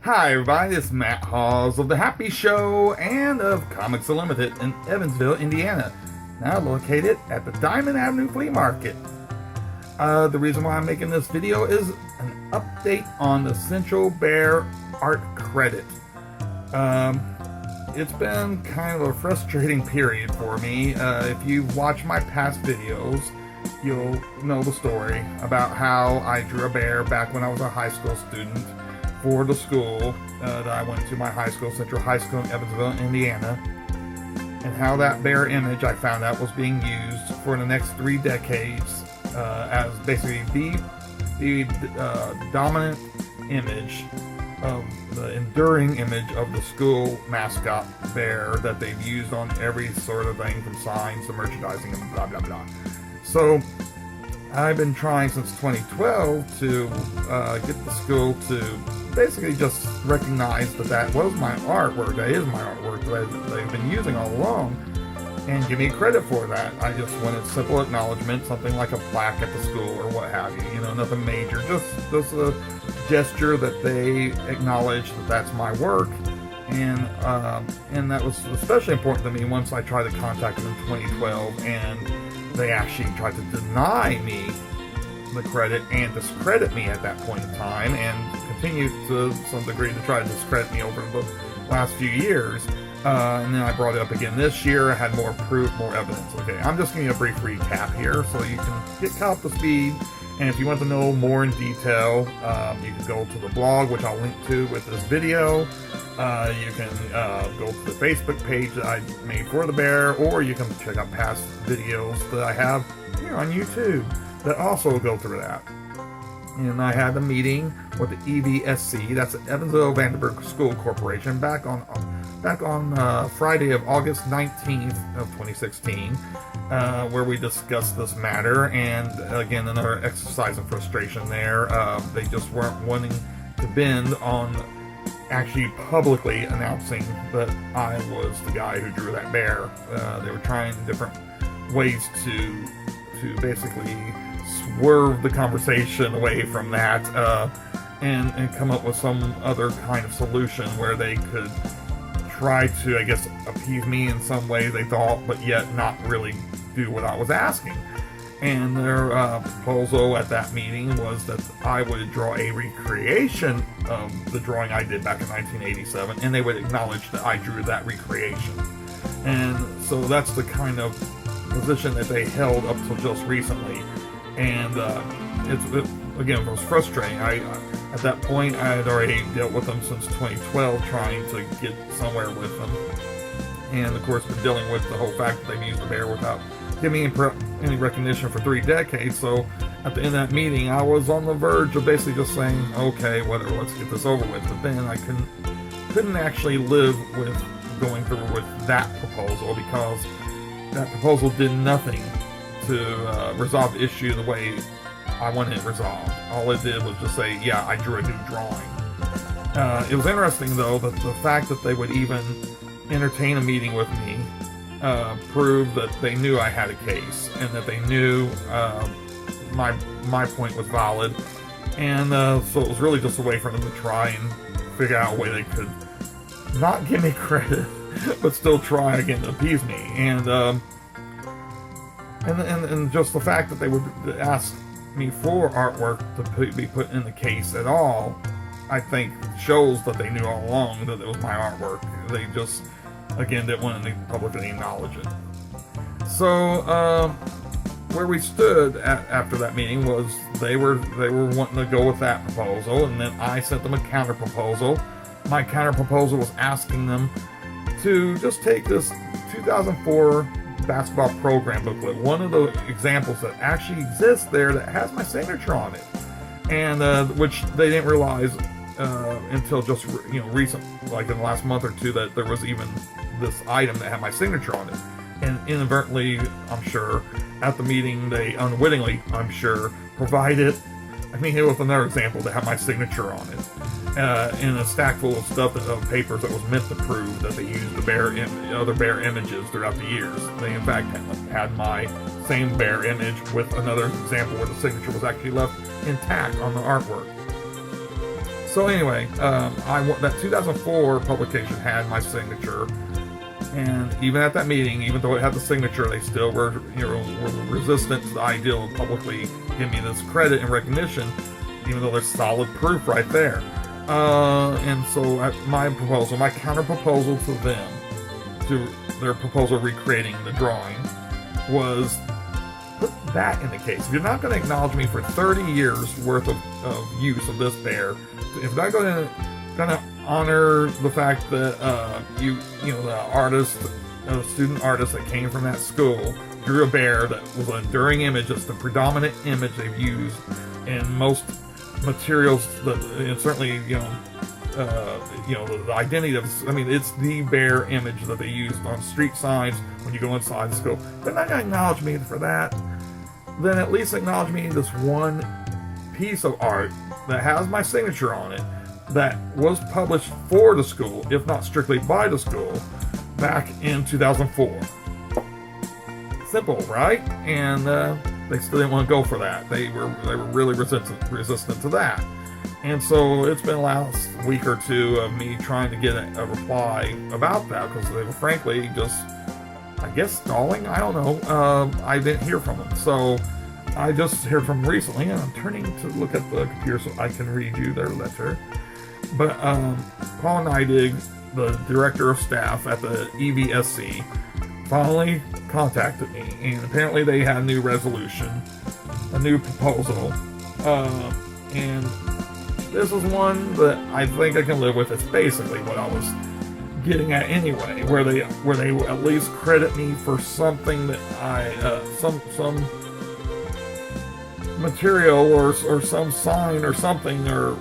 Hi everybody, it's Matt Hawes of The Happy Show and of Comics Unlimited in Evansville, Indiana, now located at the Diamond Avenue Flea Market. The reason why I'm making this video is an update on the Central Bear art credit. It's been kind of a frustrating period for me. If you've watched my past videos, you'll know the story about how I drew a bear back when I was a high school student for the school that I went to, my high school, Central High School in Evansville, Indiana, and how that bear image I found out was being used for the next 3 decades as basically the dominant image of the enduring image of the school mascot bear that they've used on every sort of thing, from signs to merchandising and blah blah blah. So I've been trying since 2012 to get the school to basically just recognize that was my artwork, that is my artwork that they've been using all along, and give me credit for that. I just wanted simple acknowledgement, something like a plaque at the school or what have you, nothing major, just a gesture that they acknowledge that that's my work. And that was especially important to me once I tried to contact them in 2012, and they actually tried to deny me the credit and discredit me at that point in time, and continued to some degree to try to discredit me over the last few years. And then I brought it up again this year. I had more proof, more evidence. Okay, I'm just giving you a brief recap here so you can get caught up to speed. And if you want to know more in detail, you can go to the blog, which I'll link to with this video. You can go to the Facebook page that I made for the bear, or you can check out past videos that I have here on YouTube that also go through that. And I had a meeting with the EVSC, that's the Evansville Vanderburgh School Corporation, back on Friday of August 19th of 2016, where we discussed this matter. And again, another exercise of frustration there. They just weren't wanting to bend on actually publicly announcing that I was the guy who drew that bear. They were trying different ways to basically swerve the conversation away from that, and come up with some other kind of solution where they could try to, I guess, appease me in some way, they thought, but yet not really do what I was asking. And their proposal at that meeting was that I would draw a recreation of the drawing I did back in 1987, and they would acknowledge that I drew that recreation. And so that's the kind of position that they held up till just recently. And it was frustrating. At that point, I had already dealt with them since 2012, trying to get somewhere with them. And of course, been dealing with the whole fact that they've used the bear without giving any recognition for 3 decades. So at the end of that meeting, I was on the verge of basically just saying, okay, whatever, let's get this over with. But then I couldn't actually live with going through with that proposal, because that proposal did nothing to resolve the issue the way I wanted it resolved. All it did was just say, yeah, I drew a new drawing. It was interesting, though, that the fact that they would even entertain a meeting with me proved that they knew I had a case, and that they knew my point was valid. And so it was really just a way for them to try and figure out a way they could not give me credit, but still try again to appease me. And just the fact that they would ask me for artwork to be put in the case at all, I think shows that they knew all along that it was my artwork. They just, again, didn't want to publicly acknowledge it. So where we stood after that meeting was they were wanting to go with that proposal, and then I sent them a counter proposal. My counter proposal was asking them to just take this 2004 basketball program booklet, one of the examples that actually exists there that has my signature on it, and which they didn't realize until just recent, like in the last month or two, that there was even this item that had my signature on it. And inadvertently, I'm sure, at the meeting, they unwittingly, I'm sure, provided it was another example that had my signature on it, in a stack full of stuff, of papers that was meant to prove that they used the other bear images throughout the years. They in fact had my same bear image with another example where the signature was actually left intact on the artwork. So anyway, that 2004 publication had my signature, and even at that meeting, even though it had the signature, they still were resistant to the idea of publicly giving me this credit and recognition, even though there's solid proof right there. And so my counter proposal to them, to their proposal recreating the drawing, was put that in the case. If you're not going to acknowledge me for 30 years worth of use of this bear, if you're not going to honor the fact that the student artist that came from that school drew a bear that was an enduring image, it's the predominant image they've used in most materials, and certainly the identity of, it's the bear image that they used on street signs when you go inside the school. They're not going to acknowledge me for that. Then at least acknowledge me this one piece of art that has my signature on it, that was published for the school, if not strictly by the school, back in 2004. Simple, right? And they still didn't want to go for that. They were really resistant to that. And so it's been the last week or two of me trying to get a reply about that, because they were frankly just, I guess, stalling. I don't know. I didn't hear from them. So I just heard from them recently, and I'm turning to look at the computer so I can read you their letter. But Paul Neidig, the director of staff at the EVSC, finally contacted me, and apparently they had a new resolution, a new proposal, and this is one that I think I can live with. It's basically what I was getting at anyway, where they at least credit me for something that some material or some sign or something or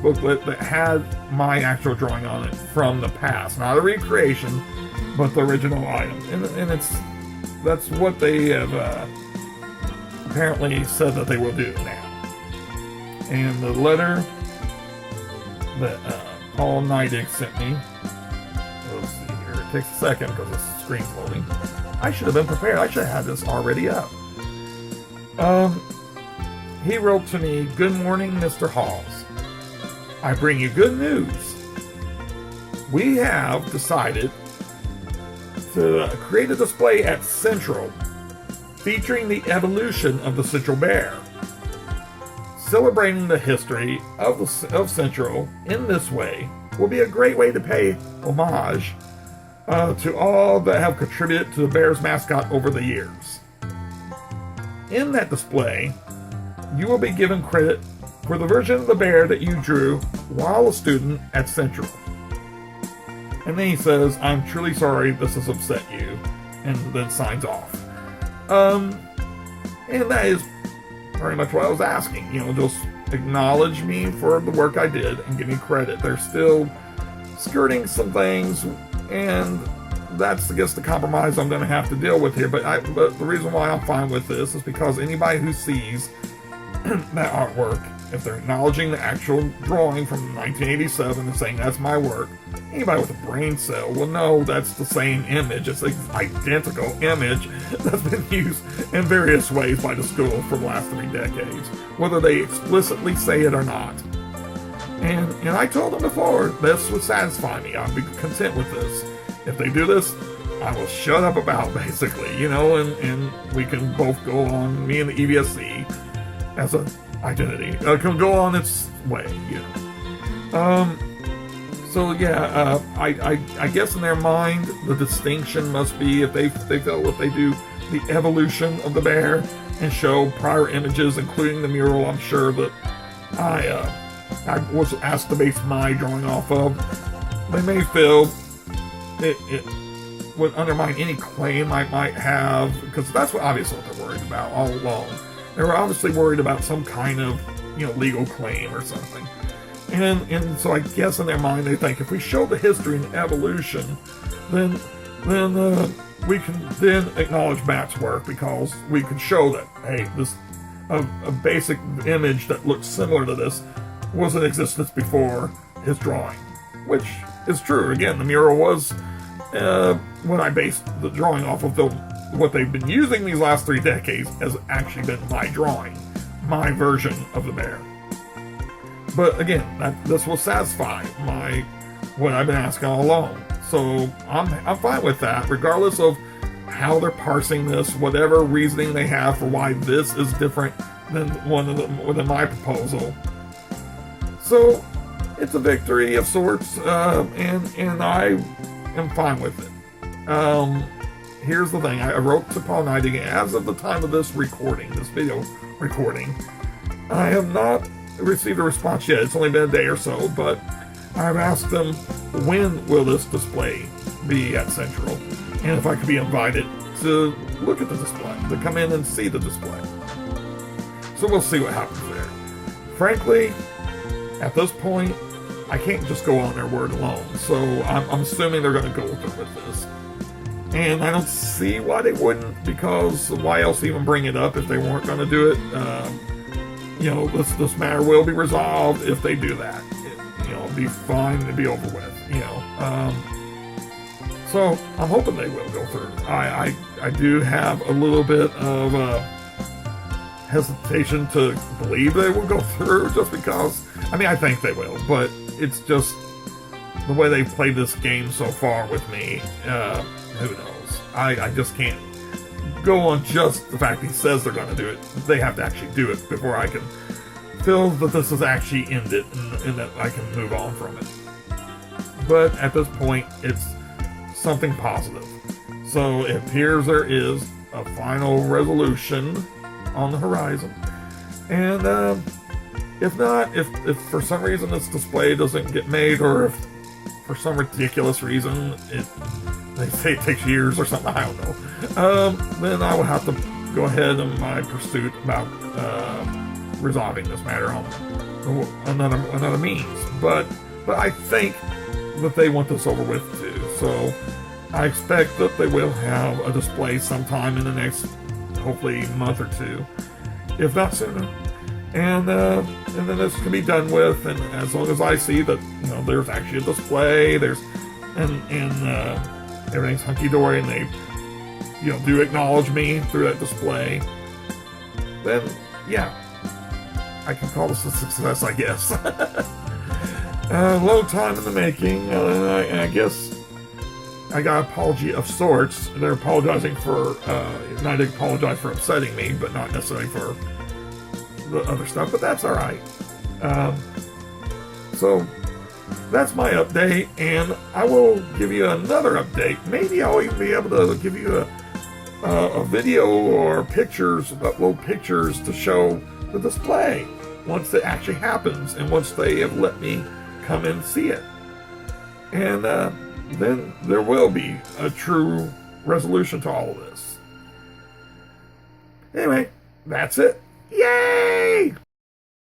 booklet that had my actual drawing on it from the past, not a recreation, but the original item. And that's what they have apparently said that they will do now. And the letter that Paul Neidig sent me, let's see here, it takes a second because the screen's loading. I should have been prepared. I should have had this already up. He wrote to me, "Good morning, Mr. Hawes. I bring you good news. We have decided to create a display at Central featuring the evolution of the Central Bear. Celebrating the history of Central in this way will be a great way to pay homage to all that have contributed to the Bear's mascot over the years. In that display, you will be given credit for the version of the bear that you drew while a student at Central." And then he says, "I'm truly sorry this has upset you," and then signs off. And that is pretty much what I was asking. Just acknowledge me for the work I did and give me credit. They're still skirting some things, and that's, I guess, the compromise I'm going to have to deal with here. But the reason why I'm fine with this is because anybody who sees that artwork, if they're acknowledging the actual drawing from 1987 and saying that's my work, anybody with a brain cell will know that's the same image. It's an identical image that's been used in various ways by the school for the last 3 decades, whether they explicitly say it or not. And I told them before, this would satisfy me. I'd be content with this. If they do this, I will shut up about, basically, and we can both go on, me and the EVSC, as an identity, can go on its way, So yeah, I guess in their mind, the distinction must be if they feel if they do the evolution of the bear and show prior images, including the mural, I'm sure that I was asked to base my drawing off of, they may feel it would undermine any claim I might have, because that's obviously what they're worried about all along. They were obviously worried about some kind of, legal claim or something. And so I guess in their mind they think if we show the history and evolution, then we can then acknowledge Matt's work, because we can show that, hey, this a basic image that looks similar to this was in existence before his drawing, which is true. Again, the mural was when I based the drawing off of what they've been using these last 3 decades has actually been my drawing, my version of the bear. But again, this will satisfy what I've been asking all along. So I'm fine with that, regardless of how they're parsing this, whatever reasoning they have for why this is different than than my proposal. So it's a victory of sorts, and I am fine with it. Here's the thing: I wrote to Paul Nightingale as of the time of this video recording. I have not received a response yet. It's only been a day or so, but I've asked them, when will this display be at Central, and if I could be invited to look at the display, to come in and see the display. So we'll see what happens there. Frankly, at this point, I can't just go on their word alone, so I'm assuming they're going to go through with this. And I don't see why they wouldn't, because why else even bring it up if they weren't going to do it? This matter will be resolved if they do that. It'll be fine, it'll be over with, So I'm hoping they will go through. I do have a little bit of hesitation to believe they will go through, just because, I think they will, but it's just the way they've played this game so far with me. Who knows? I just can't go on just the fact he says they're going to do it. They have to actually do it before I can feel that this is actually ended and that I can move on from it. But at this point, it's something positive. So it appears there is a final resolution on the horizon. And if not, if for some reason this display doesn't get made, or if for some ridiculous reason they say it takes years or something, I don't know, then I will have to go ahead in my pursuit about resolving this matter on another means. But I think that they want this over with too. So I expect that they will have a display sometime in the next, hopefully, month or two, if not sooner. And then this can be done with. And as long as I see that there's actually a display, and everything's hunky dory, and they do acknowledge me through that display, then yeah, I can call this a success, I guess. Long time in the making, and I guess I got an apology of sorts. They're apologizing for, not to apologize for upsetting me, but not necessarily for the other stuff, but that's alright. So that's my update, and I will give you another update. Maybe I'll even be able to give you a video or pictures, upload pictures to show the display once it actually happens, and once they have let me come and see it. And then there will be a true resolution to all of this. Anyway, that's it. Yay!